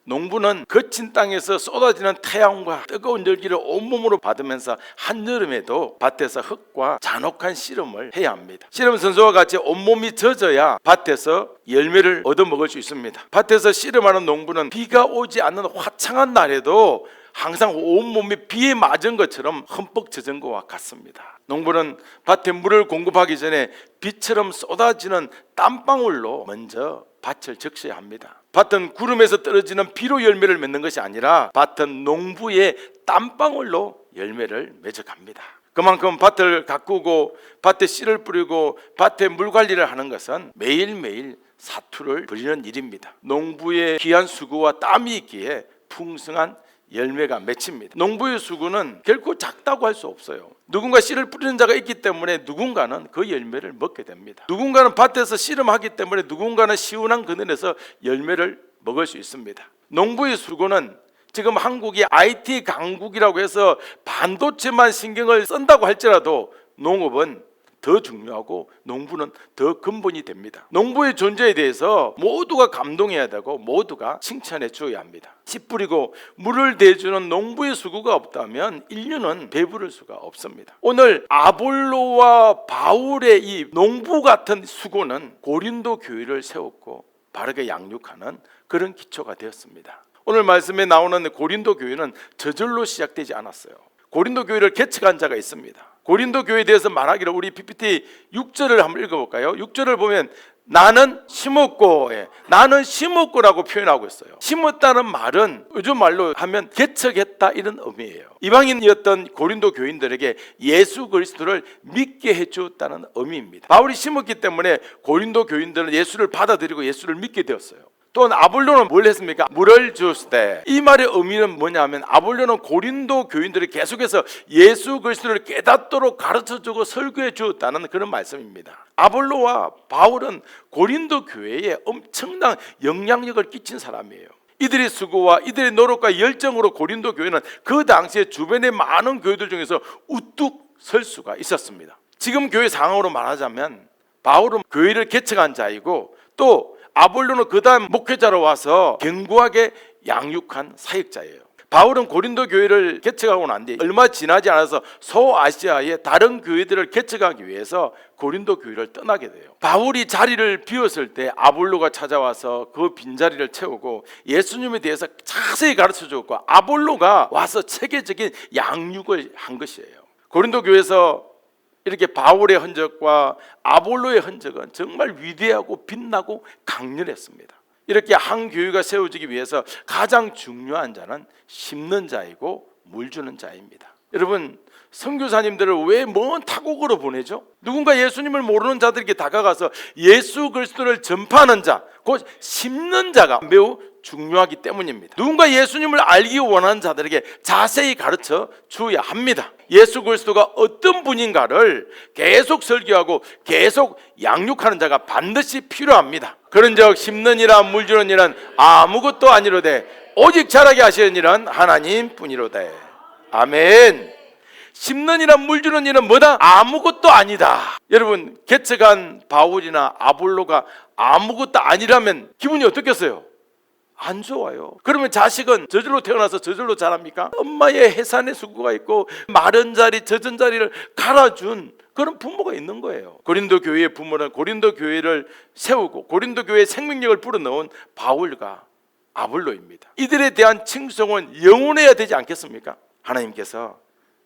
농부는 거친 땅에서 쏟아지는 태양과 뜨거운 열기를 온몸으로 받으면서 한여름에도 밭에서 흙과 잔혹한 씨름을 해야 합니다. 씨름 선수와 같이 온몸이 젖어야 밭에서 열매를 얻어먹을 수 있습니다. 밭에서 씨름하는 농부는 비가 오지 않는 화창한 날에도 항상 온몸이 비에 맞은 것처럼 흠뻑 젖은 것과 같습니다. 농부는 밭에 물을 공급하기 전에 비처럼 쏟아지는 땀방울로 먼저 밭을 적셔야 합니다. 밭은 구름에서 떨어지는 비로 열매를 맺는 것이 아니라 밭은 농부의 땀방울로 열매를 맺어갑니다. 그만큼 밭을 가꾸고 밭에 씨를 뿌리고 밭에 물 관리를 하는 것은 매일매일 사투를 벌이는 일입니다. 농부의 귀한 수고와 땀이 있기에 풍성한 열매가 맺힙니다. 농부의 수고는 결코 작다고 할 수 없어요. 누군가 씨를 뿌리는 자가 있기 때문에 누군가는 그 열매를 먹게 됩니다. 누군가는 밭에서 씨름하기 때문에 누군가는 시원한 그늘에서 열매를 먹을 수 있습니다. 농부의 수고는 지금 한국이 IT 강국이라고 해서 반도체만 신경을 쓴다고 할지라도 농업은 더 중요하고 농부는 더 근본이 됩니다. 농부의 존재에 대해서 모두가 감동해야 되고 모두가 칭찬해 주어야 합니다. 씨 뿌리고 물을 대주는 농부의 수고가 없다면 인류는 배부를 수가 없습니다. 오늘 아볼로와 바울의 이 농부 같은 수고는 고린도 교회를 세웠고 바르게 양육하는 그런 기초가 되었습니다. 오늘 말씀에 나오는 고린도 교회는 저절로 시작되지 않았어요. 고린도 교회를 개척한 자가 있습니다. 고린도 교회에 대해서 말하기를 우리 PPT 6절을 한번 읽어볼까요? 6절을 보면 나는 심었고라고 표현하고 있어요. 심었다는 말은 요즘 말로 하면 개척했다 이런 의미예요. 이방인이었던 고린도 교인들에게 예수 그리스도를 믿게 해주었다는 의미입니다. 바울이 심었기 때문에 고린도 교인들은 예수를 받아들이고 예수를 믿게 되었어요. 또 아볼로는 뭘 했습니까? 물을 주었을 때 이 말의 의미는 뭐냐면 아볼로는 고린도 교인들이 계속해서 예수 그리스도를 깨닫도록 가르쳐주고 설교해 주었다는 그런 말씀입니다. 아볼로와 바울은 고린도 교회에 엄청난 영향력을 끼친 사람이에요. 이들의 수고와 이들의 노력과 열정으로 고린도 교회는 그 당시에 주변의 많은 교회들 중에서 우뚝 설 수가 있었습니다. 지금 교회 상황으로 말하자면 바울은 교회를 개척한 자이고 또 아볼로는 그 다음 목회자로 와서 견고하게 양육한 사역자예요. 바울은 고린도 교회를 개척하고 난 뒤 얼마 지나지 않아서 소아시아의 다른 교회들을 개척하기 위해서 고린도 교회를 떠나게 돼요. 바울이 자리를 비웠을 때 아볼로가 찾아와서 그 빈자리를 채우고 예수님에 대해서 자세히 가르쳐 줬고 아볼로가 와서 체계적인 양육을 한 것이에요. 고린도 교회에서 이렇게 바울의 흔적과 아볼로의 흔적은 정말 위대하고 빛나고 강렬했습니다. 이렇게 한 교회가 세워지기 위해서 가장 중요한 자는 심는 자이고 물 주는 자입니다. 여러분, 선교사님들을 왜 먼 타국으로 보내죠? 누군가 예수님을 모르는 자들에게 다가가서 예수 그리스도를 전파하는 자, 곧 심는 자가 매우 중요하기 때문입니다. 누군가 예수님을 알기 원하는 자들에게 자세히 가르쳐 주어야 합니다. 예수 그리스도가 어떤 분인가를 계속 설교하고 계속 양육하는 자가 반드시 필요합니다. 그런즉 심는 이라 물 주는 일은 아무것도 아니로되 오직 자라게 하시는 일은 하나님 뿐이로되. 아멘. 심는 이라 물 주는 일은 뭐다? 아무것도 아니다. 여러분, 개척한 바울이나 아볼로가 아무것도 아니라면 기분이 어떻겠어요? 안 좋아요. 그러면 자식은 저절로 태어나서 저절로 자랍니까? 엄마의 해산의 수고가 있고 마른 자리, 젖은 자리를 갈아준 그런 부모가 있는 거예요. 고린도 교회의 부모는 고린도 교회를 세우고 고린도 교회의 생명력을 불어넣은 바울과 아볼로입니다. 이들에 대한 칭송은 영원해야 되지 않겠습니까? 하나님께서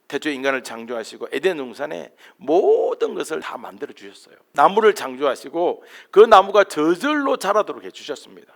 태초에 인간을 창조하시고 에덴 동산에 모든 것을 다 만들어 주셨어요. 나무를 창조하시고 그 나무가 저절로 자라도록 해주셨습니다.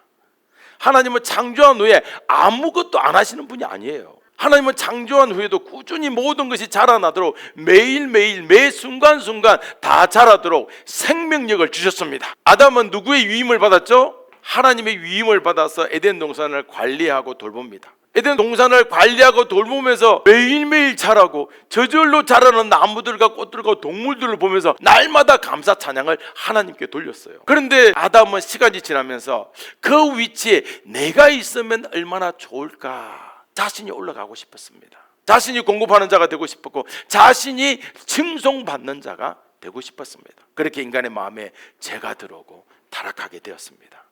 하나님은 창조한 후에 아무것도 안 하시는 분이 아니에요. 하나님은 창조한 후에도 꾸준히 모든 것이 자라나도록 매일매일 매 순간순간 다 자라도록 생명력을 주셨습니다. 아담은 누구의 위임을 받았죠? 하나님의 위임을 받아서 에덴 동산을 관리하고 돌봅니다. 에덴 동산을 관리하고 돌보면서 매일매일 자라고 저절로 자라는 나무들과 꽃들과 동물들을 보면서 날마다 감사 찬양을 하나님께 돌렸어요. 그런데 아담은 시간이 지나면서 그 위치에 내가 있으면 얼마나 좋을까 자신이 올라가고 싶었습니다. 자신이 공급하는 자가 되고 싶었고 자신이 칭송받는 자가 되고 싶었습니다. 그렇게 인간의 마음에 죄가 들어오고 타락하게 되었습니다.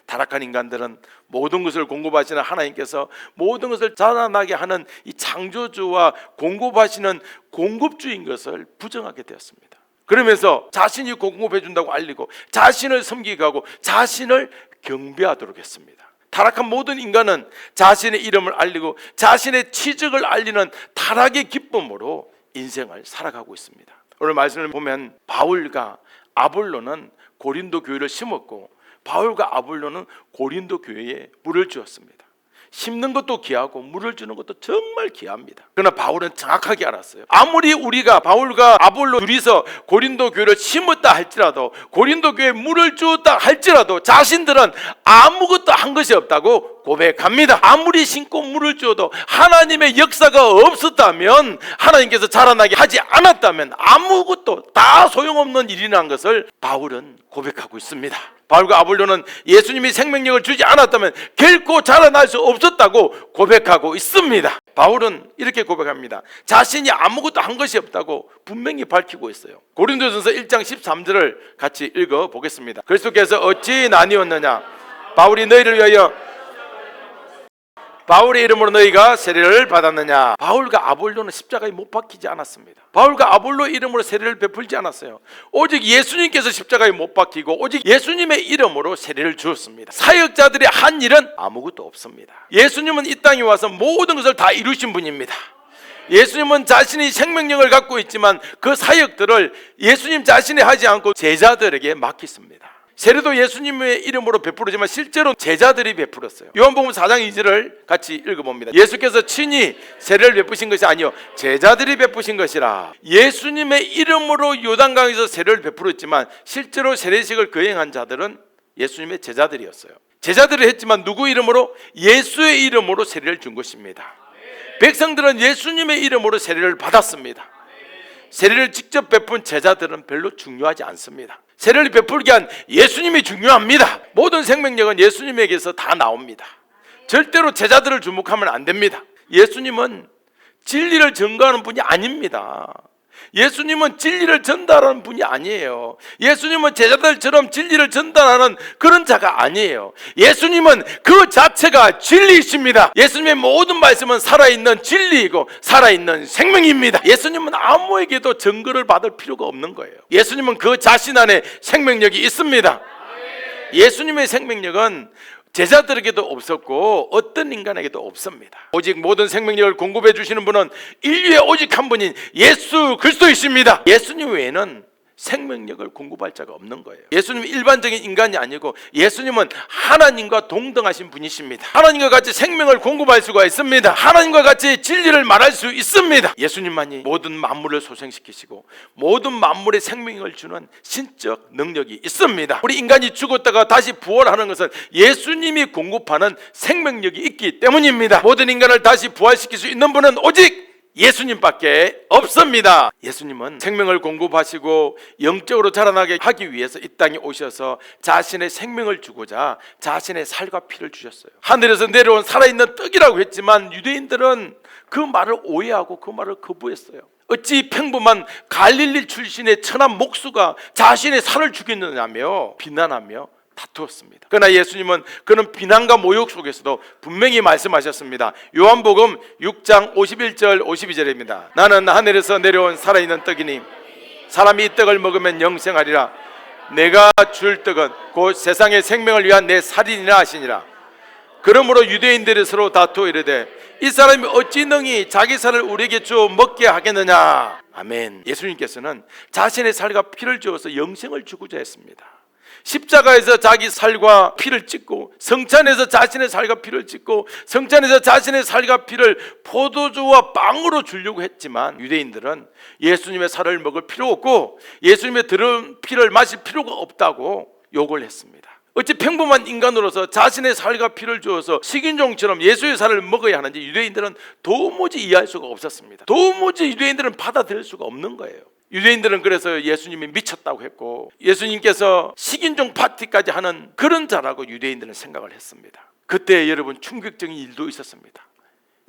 타락한 인간들은 모든 것을 공급하시는 하나님께서 모든 것을 자라나게 하는 이 창조주와 공급하시는 공급주인 것을 부정하게 되었습니다. 그러면서 자신이 공급해 준다고 알리고 자신을 섬기게 하고 자신을 경배하도록 했습니다. 타락한 모든 인간은 자신의 이름을 알리고 자신의 치적을 알리는 타락의 기쁨으로 인생을 살아가고 있습니다. 오늘 말씀을 보면 바울과 아볼로는 고린도 교회를 심었고 바울과 아볼로는 고린도 교회에 물을 주었습니다. 심는 것도 귀하고 물을 주는 것도 정말 귀합니다. 그러나 바울은 정확하게 알았어요. 아무리 우리가 바울과 아볼로 둘이서 고린도 교회를 심었다 할지라도 고린도 교회에 물을 주었다 할지라도 자신들은 아무것도 한 것이 없다고 고백합니다. 아무리 심고 물을 주어도 하나님의 역사가 없었다면, 하나님께서 자라나게 하지 않았다면 아무것도 다 소용없는 일이라는 것을 바울은 고백하고 있습니다. 바울과 아볼로는 예수님이 생명력을 주지 않았다면 결코 자라날 수 없었다고 고백하고 있습니다. 바울은 이렇게 고백합니다. 자신이 아무것도 한 것이 없다고 분명히 밝히고 있어요. 고린도전서 1장 13절을 같이 읽어보겠습니다. 그리스도께서 어찌 나뉘었느냐? 바울이 너희를 위하여 바울의 이름으로 너희가 세례를 받았느냐? 바울과 아볼로는 십자가에 못 박히지 않았습니다. 바울과 아볼로 이름으로 세례를 베풀지 않았어요. 오직 예수님께서 십자가에 못 박히고 오직 예수님의 이름으로 세례를 주었습니다. 사역자들이 한 일은 아무것도 없습니다. 예수님은 이 땅에 와서 모든 것을 다 이루신 분입니다. 예수님은 자신이 생명력을 갖고 있지만 그 사역들을 예수님 자신이 하지 않고 제자들에게 맡겼습니다. 세례도 예수님의 이름으로 베풀었지만 실제로 제자들이 베풀었어요. 요한복음 4장 2절을 같이 읽어봅니다. 예수께서 친히 세례를 베푸신 것이 아니요 제자들이 베푸신 것이라. 예수님의 이름으로 요단강에서 세례를 베풀었지만 실제로 세례식을 거행한 자들은 예수님의 제자들이었어요. 제자들이 했지만 누구 이름으로? 예수의 이름으로 세례를 준 것입니다. 백성들은 예수님의 이름으로 세례를 받았습니다. 세례를 직접 베푼 제자들은 별로 중요하지 않습니다. 세례를 베풀기 위한 예수님이 중요합니다. 모든 생명력은 예수님에게서 다 나옵니다. 절대로 제자들을 주목하면 안 됩니다. 예수님은 진리를 전가하는 분이 아닙니다. 예수님은 진리를 전달하는 분이 아니에요. 예수님은 제자들처럼 진리를 전달하는 그런 자가 아니에요. 예수님은 그 자체가 진리이십니다. 예수님의 모든 말씀은 살아있는 진리이고 살아있는 생명입니다. 예수님은 아무에게도 증거를 받을 필요가 없는 거예요. 예수님은 그 자신 안에 생명력이 있습니다. 예수님의 생명력은 제자들에게도 없었고 어떤 인간에게도 없습니다. 오직 모든 생명력을 공급해 주시는 분은 인류의 오직 한 분인 예수 그리스도이십니다. 예수님 외에는 생명력을 공급할 자가 없는 거예요. 예수님은 일반적인 인간이 아니고 예수님은 하나님과 동등하신 분이십니다. 하나님과 같이 생명을 공급할 수가 있습니다. 하나님과 같이 진리를 말할 수 있습니다. 예수님만이 모든 만물을 소생시키시고 모든 만물의 생명을 주는 신적 능력이 있습니다. 우리 인간이 죽었다가 다시 부활하는 것은 예수님이 공급하는 생명력이 있기 때문입니다. 모든 인간을 다시 부활시킬 수 있는 분은 오직 예수님밖에 없습니다. 예수님은 생명을 공급하시고 영적으로 자라나게 하기 위해서 이 땅에 오셔서 자신의 생명을 주고자 자신의 살과 피를 주셨어요. 하늘에서 내려온 살아있는 떡이라고 했지만 유대인들은 그 말을 오해하고 그 말을 거부했어요. 어찌 평범한 갈릴리 출신의 천한 목수가 자신의 살을 죽였느냐며 비난하며 다투었습니다. 그러나 예수님은 그런 비난과 모욕 속에서도 분명히 말씀하셨습니다. 요한복음 6장 51절 52절입니다. 나는 하늘에서 내려온 살아있는 떡이니 사람이 이 떡을 먹으면 영생하리라. 내가 줄 떡은 곧 세상의 생명을 위한 내 살이니라 하시니라. 그러므로 유대인들이 서로 다투어 이르되 이 사람이 어찌 능히 자기 살을 우리에게 주어 먹게 하겠느냐. 아멘. 예수님께서는 자신의 살과 피를 주어서 영생을 주고자 했습니다. 십자가에서 자기 살과 피를 찢고 성찬에서 자신의 살과 피를 찢고 성찬에서 자신의 살과 피를 포도주와 빵으로 주려고 했지만 유대인들은 예수님의 살을 먹을 필요 없고 예수님의 들은 피를 마실 필요가 없다고 욕을 했습니다. 어찌 평범한 인간으로서 자신의 살과 피를 주어서 식인종처럼 예수의 살을 먹어야 하는지 유대인들은 도무지 이해할 수가 없었습니다. 도무지 유대인들은 받아들일 수가 없는 거예요. 유대인들은 그래서 예수님이 미쳤다고 했고 예수님께서 식인종 파티까지 하는 그런 자라고 유대인들은 생각을 했습니다. 그때 여러분 충격적인 일도 있었습니다.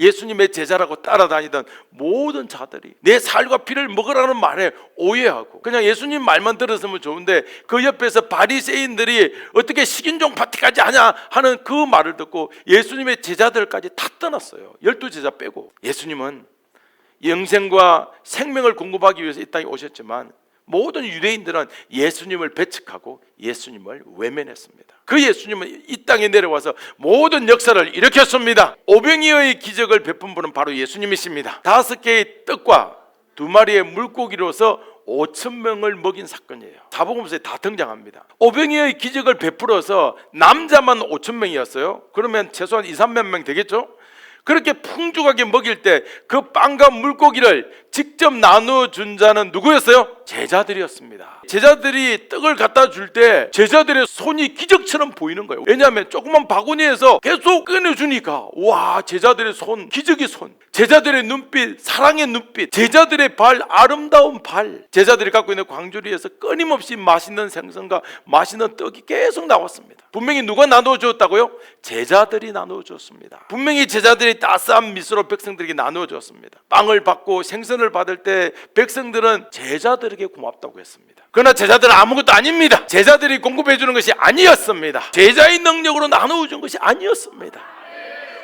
예수님의 제자라고 따라다니던 모든 자들이 내 살과 피를 먹으라는 말에 오해하고 그냥 예수님 말만 들었으면 좋은데 그 옆에서 바리새인들이 어떻게 식인종 파티까지 하냐 하는 그 말을 듣고 예수님의 제자들까지 다 떠났어요. 12제자 빼고. 예수님은 영생과 생명을 공급하기 위해서 이 땅에 오셨지만 모든 유대인들은 예수님을 배척하고 예수님을 외면했습니다. 그 예수님은 이 땅에 내려와서 모든 역사를 일으켰습니다. 오병이어의 기적을 베푼 분은 바로 예수님이십니다. 5개의 떡과 2마리의 물고기로서 5,000명을 먹인 사건이에요. 사복음서에 다 등장합니다. 오병이어의 기적을 베풀어서 남자만 5,000명이었어요. 그러면 최소한 2-3만 명 되겠죠? 그렇게 풍족하게 먹일 때 그 빵과 물고기를 직접 나누어 준 자는 누구였어요? 제자들이었습니다. 제자들이 떡을 갖다 줄 때 제자들의 손이 기적처럼 보이는 거예요. 왜냐하면 조그만 바구니에서 계속 꺼내주니까 와, 제자들의 손, 기적의 손, 제자들의 눈빛, 사랑의 눈빛, 제자들의 발, 아름다운 발, 제자들이 갖고 있는 광주리에서 끊임없이 맛있는 생선과 맛있는 떡이 계속 나왔습니다. 분명히 누가 나누어 주었다고요? 제자들이 나누어 주었습니다. 분명히 제자들이 따스한 미소로 백성들에게 나누어 주었습니다. 빵을 받고 생선을 받을 때 백성들은 제자들에게 고맙다고 했습니다. 그러나 제자들은 아무것도 아닙니다. 제자들이 공급해 주는 것이 아니었습니다. 제자의 능력으로 나누어 준 것이 아니었습니다.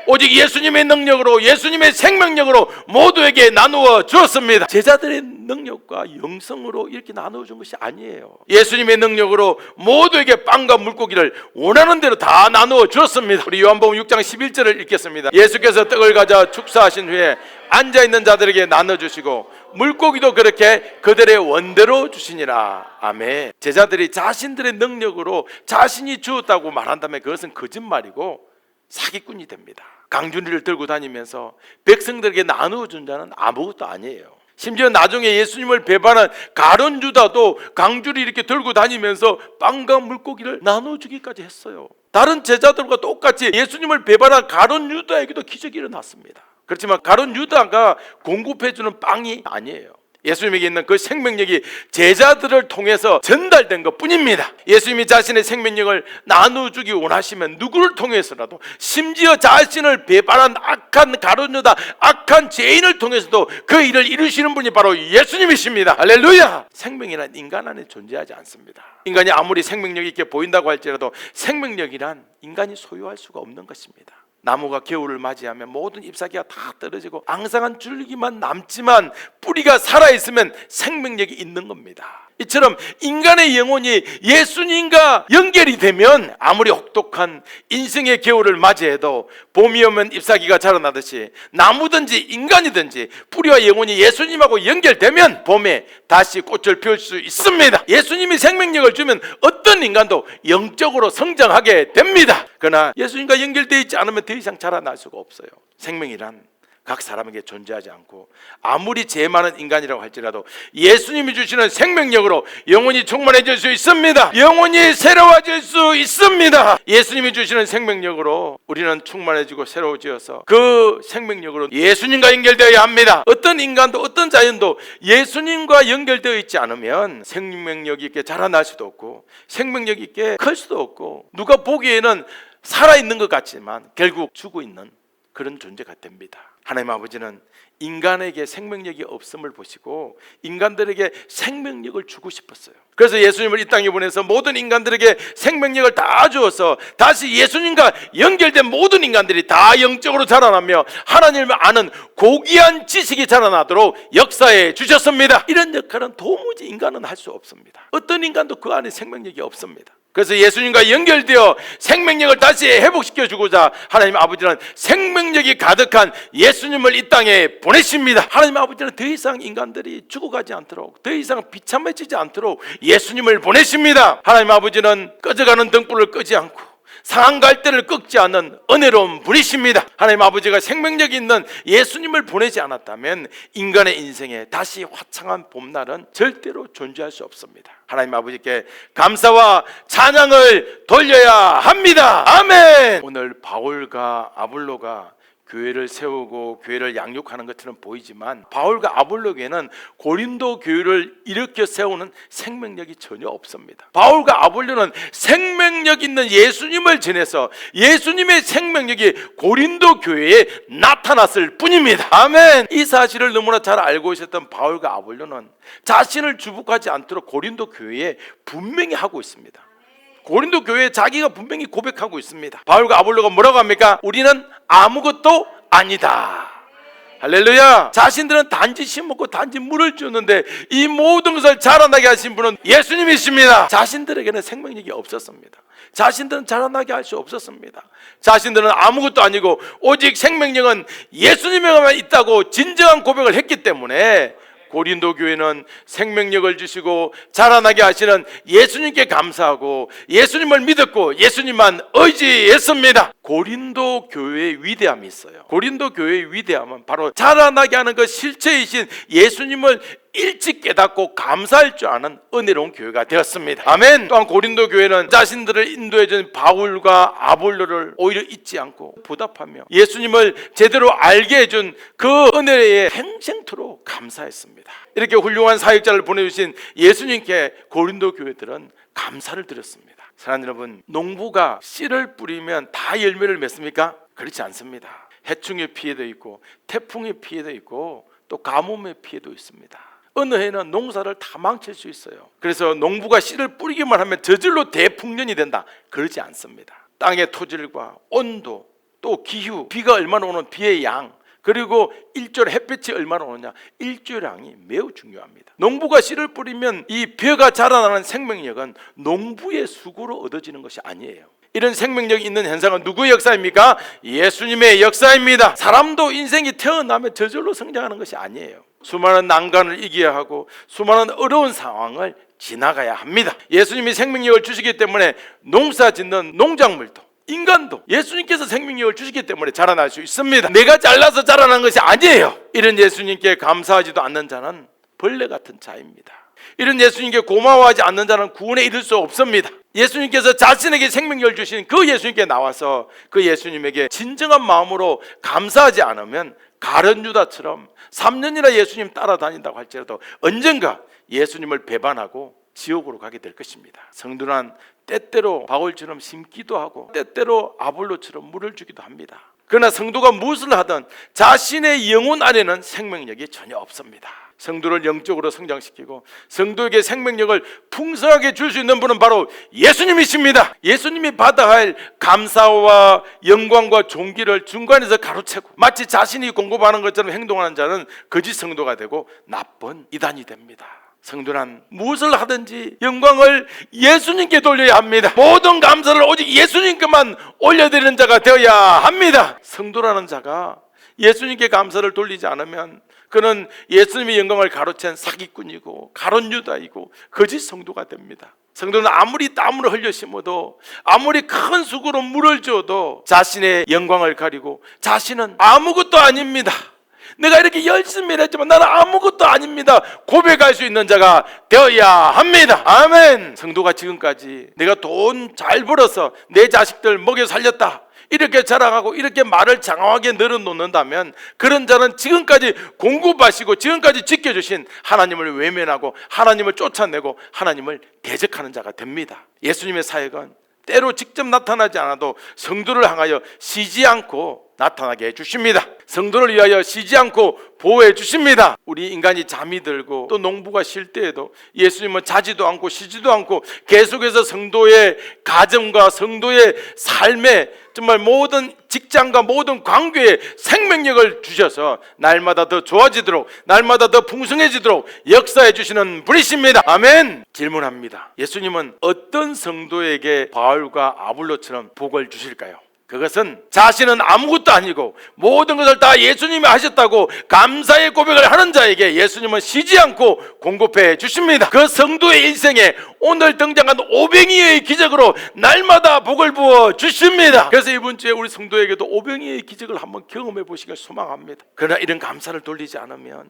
오직 예수님의 능력으로, 예수님의 생명력으로 모두에게 나누어 주었습니다. 제자들의 능력과 영성으로 이렇게 나누어 준 것이 아니에요. 예수님의 능력으로 모두에게 빵과 물고기를 원하는 대로 다 나누어 주었습니다. 우리 요한복음 6장 11절을 읽겠습니다. 예수께서 떡을 가져 축사하신 후에 앉아있는 자들에게 나눠주시고 물고기도 그렇게 그들의 원대로 주시니라. 아멘. 제자들이 자신들의 능력으로 자신이 주었다고 말한다면 그것은 거짓말이고 사기꾼이 됩니다. 강준리를 들고 다니면서 백성들에게 나누어 준 자는 아무것도 아니에요. 심지어 나중에 예수님을 배반한 가룟 유다도 강줄이 이렇게 들고 다니면서 빵과 물고기를 나눠주기까지 했어요. 다른 제자들과 똑같이 예수님을 배반한 가룟 유다에게도 기적이 일어났습니다. 그렇지만 가룟 유다가 공급해주는 빵이 아니에요. 예수님에게 있는 그 생명력이 제자들을 통해서 전달된 것뿐입니다. 예수님이 자신의 생명력을 나누어주기 원하시면 누구를 통해서라도, 심지어 자신을 배반한 악한 가룟 유다, 악한 죄인을 통해서도 그 일을 이루시는 분이 바로 예수님이십니다. 할렐루야! 생명이란 인간 안에 존재하지 않습니다. 인간이 아무리 생명력 있게 보인다고 할지라도 생명력이란 인간이 소유할 수가 없는 것입니다. 나무가 겨울을 맞이하면 모든 잎사귀가 다 떨어지고 앙상한 줄기만 남지만 뿌리가 살아있으면 생명력이 있는 겁니다. 이처럼 인간의 영혼이 예수님과 연결이 되면 아무리 혹독한 인생의 겨울을 맞이해도 봄이 오면 잎사귀가 자라나듯이 나무든지 인간이든지 뿌리와 영혼이 예수님하고 연결되면 봄에 다시 꽃을 피울 수 있습니다. 예수님이 생명력을 주면 어떤 인간도 영적으로 성장하게 됩니다. 그러나 예수님과 연결되어 있지 않으면 더 이상 자라날 수가 없어요. 생명이란 각 사람에게 존재하지 않고 아무리 죄 많은 인간이라고 할지라도 예수님이 주시는 생명력으로 영혼이 충만해질 수 있습니다. 영혼이 새로워질 수 있습니다. 예수님이 주시는 생명력으로 우리는 충만해지고 새로워지어서 그 생명력으로 예수님과 연결되어야 합니다. 어떤 인간도 어떤 자연도 예수님과 연결되어 있지 않으면 생명력 있게 자라날 수도 없고 생명력 있게 클 수도 없고 누가 보기에는 살아있는 것 같지만 결국 죽어 있는 그런 존재가 됩니다. 하나님 아버지는 인간에게 생명력이 없음을 보시고 인간들에게 생명력을 주고 싶었어요. 그래서 예수님을 이 땅에 보내서 모든 인간들에게 생명력을 다 주어서 다시 예수님과 연결된 모든 인간들이 다 영적으로 자라나며 하나님을 아는 고귀한 지식이 자라나도록 역사해 주셨습니다. 이런 역할은 도무지 인간은 할 수 없습니다. 어떤 인간도 그 안에 생명력이 없습니다. 그래서 예수님과 연결되어 생명력을 다시 회복시켜 주고자 하나님 아버지는 생명력이 가득한 예수님을 이 땅에 보내십니다. 하나님 아버지는 더 이상 인간들이 죽어가지 않도록, 더 이상 비참해지지 않도록 예수님을 보내십니다. 하나님 아버지는 꺼져가는 등불을 끄지 않고 상한 갈대를 꺾지 않는 은혜로운 분이십니다. 하나님 아버지가 생명력 있는 예수님을 보내지 않았다면 인간의 인생에 다시 화창한 봄날은 절대로 존재할 수 없습니다. 하나님 아버지께 감사와 찬양을 돌려야 합니다. 아멘. 오늘 바울과 아볼로가 교회를 세우고 교회를 양육하는 것처럼 보이지만 바울과 아볼로 교회는 고린도 교회를 일으켜 세우는 생명력이 전혀 없습니다. 바울과 아볼로는 생명력 있는 예수님을 전해서 예수님의 생명력이 고린도 교회에 나타났을 뿐입니다. 아멘. 이 사실을 너무나 잘 알고 있었던 바울과 아볼로는 자신을 주복하지 않도록 고린도 교회에 분명히 하고 있습니다. 고린도 교회에 자기가 분명히 고백하고 있습니다. 바울과 아볼로가 뭐라고 합니까? 우리는 아무것도 아니다. 할렐루야. 자신들은 단지 심었고 단지 물을 주었는데 이 모든 것을 자라나게 하신 분은 예수님이십니다. 자신들에게는 생명력이 없었습니다. 자신들은 자라나게 할 수 없었습니다. 자신들은 아무것도 아니고 오직 생명력은 예수님에게만 있다고 진정한 고백을 했기 때문에 고린도 교회는 생명력을 주시고 자라나게 하시는 예수님께 감사하고 예수님을 믿었고 예수님만 의지했습니다. 고린도 교회의 위대함이 있어요. 고린도 교회의 위대함은 바로 자라나게 하는 그 실체이신 예수님을 일찍 깨닫고 감사할 줄 아는 은혜로운 교회가 되었습니다. 아멘. 또한 고린도 교회는 자신들을 인도해준 바울과 아볼로를 오히려 잊지 않고 보답하며 예수님을 제대로 알게 해준 그 은혜에 평생토록 감사했습니다. 이렇게 훌륭한 사역자를 보내주신 예수님께 고린도 교회들은 감사를 드렸습니다. 사랑하는 여러분, 농부가 씨를 뿌리면 다 열매를 맺습니까? 그렇지 않습니다. 해충의 피해도 있고 태풍의 피해도 있고 또 가뭄의 피해도 있습니다. 어느 해는 농사를 다 망칠 수 있어요. 그래서 농부가 씨를 뿌리기만 하면 저절로 대풍년이 된다. 그러지 않습니다. 땅의 토질과 온도, 또 기후, 비가 얼마나 오는 비의 양, 그리고 일조의 햇빛이 얼마나 오느냐, 일조량이 매우 중요합니다. 농부가 씨를 뿌리면 이 벼가 자라나는 생명력은 농부의 수고로 얻어지는 것이 아니에요. 이런 생명력이 있는 현상은 누구의 역사입니까? 예수님의 역사입니다. 사람도 인생이 태어나면 저절로 성장하는 것이 아니에요. 수많은 난관을 이겨야 하고 수많은 어려운 상황을 지나가야 합니다. 예수님이 생명력을 주시기 때문에 농사 짓는 농작물도 인간도 예수님께서 생명력을 주시기 때문에 자라날 수 있습니다. 내가 잘나서 자라난 것이 아니에요. 이런 예수님께 감사하지도 않는 자는 벌레 같은 자입니다. 이런 예수님께 고마워하지 않는 자는 구원에 이를 수 없습니다. 예수님께서 자신에게 생명력을 주신 그 예수님께 나와서 그 예수님에게 진정한 마음으로 감사하지 않으면 가룟 유다처럼 3년이나 예수님 따라다닌다고 할지라도 언젠가 예수님을 배반하고 지옥으로 가게 될 것입니다. 성도는 때때로 바울처럼 심기도 하고 때때로 아볼로처럼 물을 주기도 합니다. 그러나 성도가 무엇을 하든 자신의 영혼 안에는 생명력이 전혀 없습니다. 성도를 영적으로 성장시키고 성도에게 생명력을 풍성하게 줄 수 있는 분은 바로 예수님이십니다. 예수님이 받아야 할 감사와 영광과 존귀를 중간에서 가로채고 마치 자신이 공급하는 것처럼 행동하는 자는 거짓 성도가 되고 나쁜 이단이 됩니다. 성도는 무엇을 하든지 영광을 예수님께 돌려야 합니다. 모든 감사를 오직 예수님께만 올려드리는 자가 되어야 합니다. 성도라는 자가 예수님께 감사를 돌리지 않으면 그는 예수님의 영광을 가로챈 사기꾼이고 가룟 유다이고 거짓 성도가 됩니다. 성도는 아무리 땀을 흘려 심어도 아무리 큰 수고로 물을 줘도 자신의 영광을 가리고 자신은 아무것도 아닙니다. 내가 이렇게 열심히 했지만 나는 아무것도 아닙니다. 고백할 수 있는 자가 되어야 합니다. 아멘. 성도가 지금까지 내가 돈 잘 벌어서 내 자식들 먹여 살렸다 이렇게 자랑하고 이렇게 말을 장황하게 늘어놓는다면 그런 자는 지금까지 공급하시고 지금까지 지켜주신 하나님을 외면하고 하나님을 쫓아내고 하나님을 대적하는 자가 됩니다. 예수님의 사역은 때로 직접 나타나지 않아도 성도를 향하여 쉬지 않고 나타나게 해주십니다. 성도를 위하여 쉬지 않고 보호해 주십니다. 우리 인간이 잠이 들고 또 농부가 쉴 때에도 예수님은 자지도 않고 쉬지도 않고 계속해서 성도의 가정과 성도의 삶에 정말 모든 직장과 모든 관계에 생명력을 주셔서 날마다 더 좋아지도록 날마다 더 풍성해지도록 역사해 주시는 분이십니다. 아멘. 질문합니다. 예수님은 어떤 성도에게 바울과 아볼로처럼 복을 주실까요? 그것은 자신은 아무것도 아니고 모든 것을 다 예수님이 하셨다고 감사의 고백을 하는 자에게 예수님은 쉬지 않고 공급해 주십니다. 그 성도의 일생에 오늘 등장한 오병이어의 기적으로 날마다 복을 부어 주십니다. 그래서 이번 주에 우리 성도에게도 오병이어의 기적을 한번 경험해 보시길 소망합니다. 그러나 이런 감사를 돌리지 않으면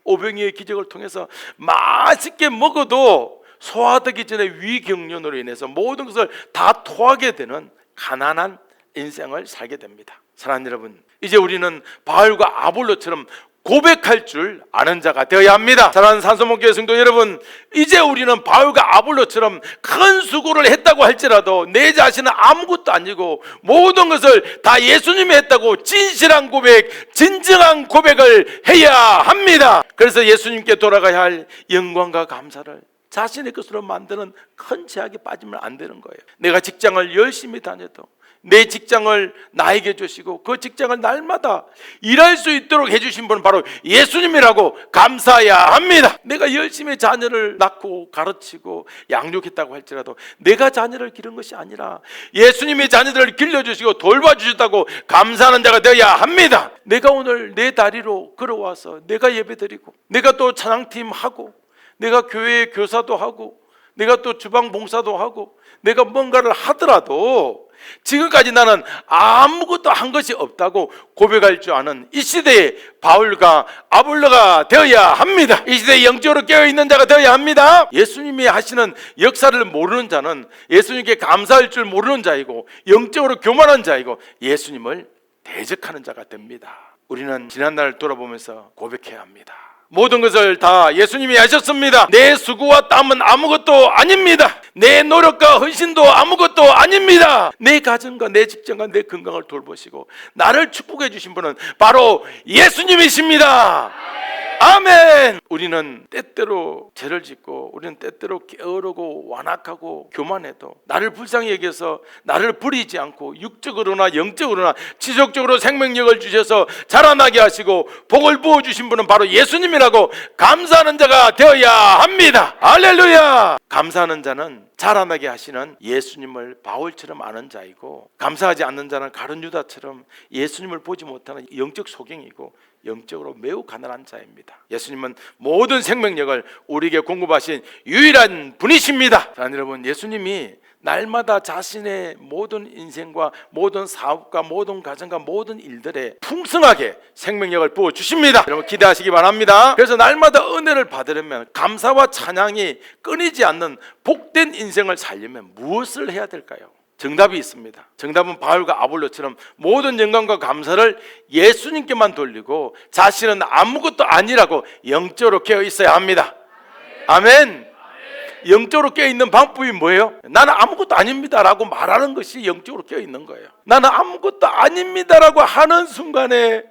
오병이어의 기적을 통해서 맛있게 먹어도 소화되기 전에 위경련으로 인해서 모든 것을 다 토하게 되는 가난한 인생을 살게 됩니다. 사랑하는 여러분, 이제 우리는 바울과 아볼로처럼 고백할 줄 아는 자가 되어야 합니다. 사랑하는 산소목교회 성도 여러분, 이제 우리는 바울과 아볼로처럼 큰 수고를 했다고 할지라도 내 자신은 아무것도 아니고 모든 것을 다 예수님이 했다고 진실한 고백, 진정한 고백을 해야 합니다. 그래서 예수님께 돌아가야 할 영광과 감사를 자신의 것으로 만드는 큰 제약에 빠지면 안 되는 거예요. 내가 직장을 열심히 다녀도 내 직장을 나에게 주시고 그 직장을 날마다 일할 수 있도록 해주신 분은 바로 예수님이라고 감사해야 합니다. 내가 열심히 자녀를 낳고 가르치고 양육했다고 할지라도 내가 자녀를 기른 것이 아니라 예수님이 자녀들을 길러주시고 돌봐주셨다고 감사하는 자가 되어야 합니다. 내가 오늘 내 다리로 걸어와서 내가 예배드리고 내가 또 찬양팀 하고 내가 교회 교사도 하고 내가 또 주방 봉사도 하고 내가 뭔가를 하더라도 지금까지 나는 아무것도 한 것이 없다고 고백할 줄 아는 이 시대의 바울과 아볼로가 되어야 합니다. 이 시대에 영적으로 깨어있는 자가 되어야 합니다. 예수님이 하시는 역사를 모르는 자는 예수님께 감사할 줄 모르는 자이고 영적으로 교만한 자이고 예수님을 대적하는 자가 됩니다. 우리는 지난날을 돌아보면서 고백해야 합니다. 모든 것을 다 예수님이 하셨습니다. 내 수고와 땀은 아무것도 아닙니다. 내 노력과 헌신도 아무것도 아닙니다. 내 가정과 내 직장과 내 건강을 돌보시고 나를 축복해 주신 분은 바로 예수님이십니다. 아멘. 우리는 때때로 죄를 짓고 우리는 때때로 게으르고 완악하고 교만해도 나를 불쌍히 여겨서 나를 버리지 않고 육적으로나 영적으로나 지속적으로 생명력을 주셔서 자라나게 하시고 복을 부어주신 분은 바로 예수님이라고 감사하는 자가 되어야 합니다. 할렐루야. 감사하는 자는 자라나게 하시는 예수님을 바울처럼 아는 자이고 감사하지 않는 자는 가룟 유다처럼 예수님을 보지 못하는 영적 소경이고 영적으로 매우 가난한 자입니다. 예수님은 모든 생명력을 우리에게 공급하신 유일한 분이십니다. 사랑하는 여러분, 예수님이 날마다 자신의 모든 인생과 모든 사업과 모든 가정과 모든 일들에 풍성하게 생명력을 부어주십니다. 여러분 기대하시기 바랍니다. 그래서 날마다 은혜를 받으려면 감사와 찬양이 끊이지 않는 복된 인생을 살려면 무엇을 해야 될까요? 정답이 있습니다. 정답은 바울과 아볼로처럼 모든 영광과 감사를 예수님께만 돌리고 자신은 아무것도 아니라고 영적으로 깨어 있어야 합니다. 아멘. 영적으로 깨어있는 방법이 뭐예요? 나는 아무것도 아닙니다 라고 말하는 것이 영적으로 깨어있는 거예요. 나는 아무것도 아닙니다 라고 하는 순간에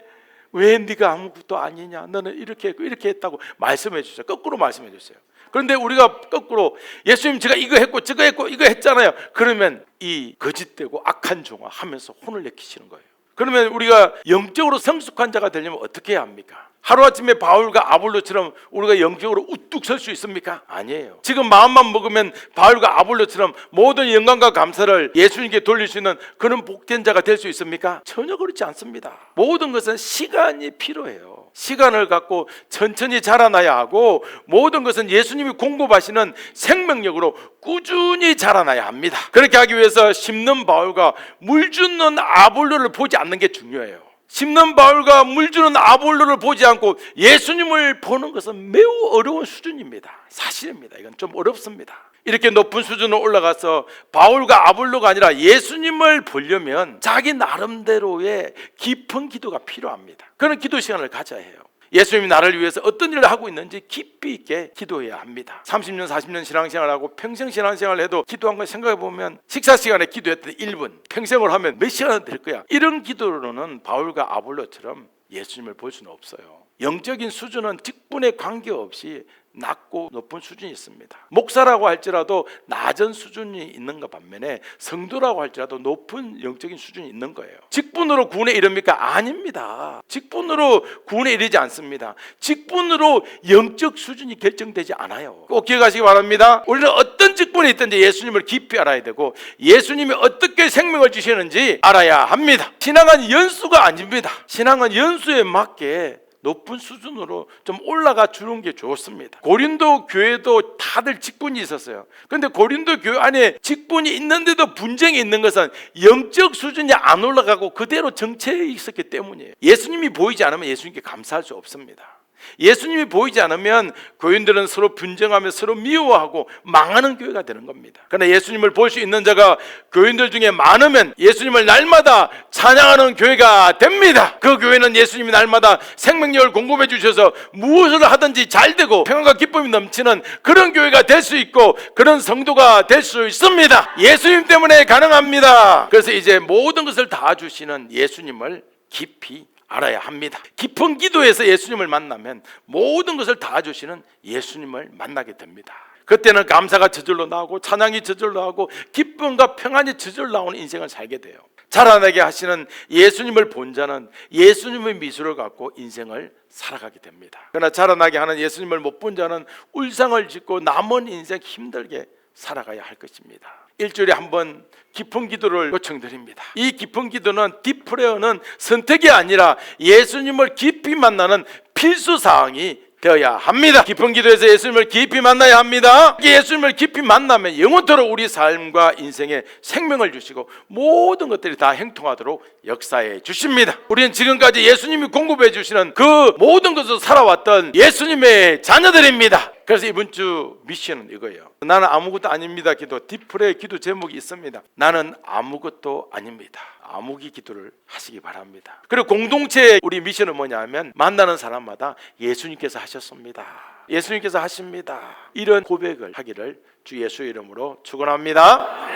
왜 네가 아무것도 아니냐, 너는 이렇게 했고 이렇게 했다고 말씀해 주세요. 거꾸로 말씀해 주세요. 그런데 우리가 거꾸로 예수님 제가 이거 했고 저거 했고 이거 했잖아요. 그러면 이 거짓되고 악한 종아 하면서 혼을 내키시는 거예요. 그러면 우리가 영적으로 성숙한 자가 되려면 어떻게 해야 합니까? 하루아침에 바울과 아볼로처럼 우리가 영적으로 우뚝 설 수 있습니까? 아니에요. 지금 마음만 먹으면 바울과 아볼로처럼 모든 영광과 감사를 예수님께 돌릴 수 있는 그런 복된 자가 될 수 있습니까? 전혀 그렇지 않습니다. 모든 것은 시간이 필요해요. 시간을 갖고 천천히 자라나야 하고 모든 것은 예수님이 공급하시는 생명력으로 꾸준히 자라나야 합니다. 그렇게 하기 위해서 심는 바울과 물 주는 아볼로를 보지 않는 게 중요해요. 심는 바울과 물 주는 아볼로를 보지 않고 예수님을 보는 것은 매우 어려운 수준입니다. 사실입니다. 이건 좀 어렵습니다. 이렇게 높은 수준으로 올라가서 바울과 아볼로가 아니라 예수님을 보려면 자기 나름대로의 깊은 기도가 필요합니다. 그런 기도 시간을 가져야 해요. 예수님이 나를 위해서 어떤 일을 하고 있는지 깊이 있게 기도해야 합니다. 30년 40년 신앙생활하고 평생 신앙생활을 해도 기도한 걸 생각해보면 식사 시간에 기도했던 1분 평생을 하면 몇 시간은 될 거야. 이런 기도로는 바울과 아볼로처럼 예수님을 볼 수는 없어요. 영적인 수준은 직분에 관계없이 낮고 높은 수준이 있습니다. 목사라고 할지라도 낮은 수준이 있는가 반면에 성도라고 할지라도 높은 영적인 수준이 있는 거예요. 직분으로 구원에 이릅니까? 아닙니다. 직분으로 구원에 이르지 않습니다. 직분으로 영적 수준이 결정되지 않아요. 꼭 기억하시기 바랍니다. 우리는 어떤 직분에 있든지 예수님을 깊이 알아야 되고 예수님이 어떻게 생명을 주시는지 알아야 합니다. 신앙은 연수가 아닙니다. 신앙은 연수에 맞게 높은 수준으로 좀 올라가 주는 게 좋습니다. 고린도 교회도 다들 직분이 있었어요. 그런데 고린도 교회 안에 직분이 있는데도 분쟁이 있는 것은 영적 수준이 안 올라가고 그대로 정체해 있었기 때문이에요. 예수님이 보이지 않으면 예수님께 감사할 수 없습니다. 예수님이 보이지 않으면 교인들은 서로 분쟁하며 서로 미워하고 망하는 교회가 되는 겁니다. 그러나 예수님을 볼 수 있는 자가 교인들 중에 많으면 예수님을 날마다 찬양하는 교회가 됩니다. 그 교회는 예수님이 날마다 생명력을 공급해 주셔서 무엇을 하든지 잘 되고 평안과 기쁨이 넘치는 그런 교회가 될 수 있고 그런 성도가 될 수 있습니다. 예수님 때문에 가능합니다. 그래서 이제 모든 것을 다 주시는 예수님을 깊이 알아야 합니다. 깊은 기도에서 예수님을 만나면 모든 것을 다 주시는 예수님을 만나게 됩니다. 그때는 감사가 저절로 나오고 찬양이 저절로 나오고 기쁨과 평안이 저절로 나오는 인생을 살게 돼요. 자라나게 하시는 예수님을 본 자는 예수님의 미소를 갖고 인생을 살아가게 됩니다. 그러나 자라나게 하는 예수님을 못 본 자는 울상을 짓고 남은 인생 힘들게 살아가야 할 것입니다. 일주일에 한 번 깊은 기도를 요청드립니다. 이 깊은 기도는 딥프레어는 선택이 아니라 예수님을 깊이 만나는 필수사항이 되어야 합니다. 깊은 기도에서 예수님을 깊이 만나야 합니다. 예수님을 깊이 만나면 영원토록 우리 삶과 인생에 생명을 주시고 모든 것들이 다 행통하도록 역사해 주십니다. 우리는 지금까지 예수님이 공급해 주시는 그 모든 것을 살아왔던 예수님의 자녀들입니다. 그래서 이번 주 미션은 이거예요. 나는 아무것도 아닙니다 기도, 딥프레의 기도 제목이 있습니다. 나는 아무것도 아닙니다. 아무기 기도를 하시기 바랍니다. 그리고 공동체의 우리 미션은 뭐냐면 만나는 사람마다 예수님께서 하셨습니다, 예수님께서 하십니다, 이런 고백을 하기를 주 예수의 이름으로 축원합니다.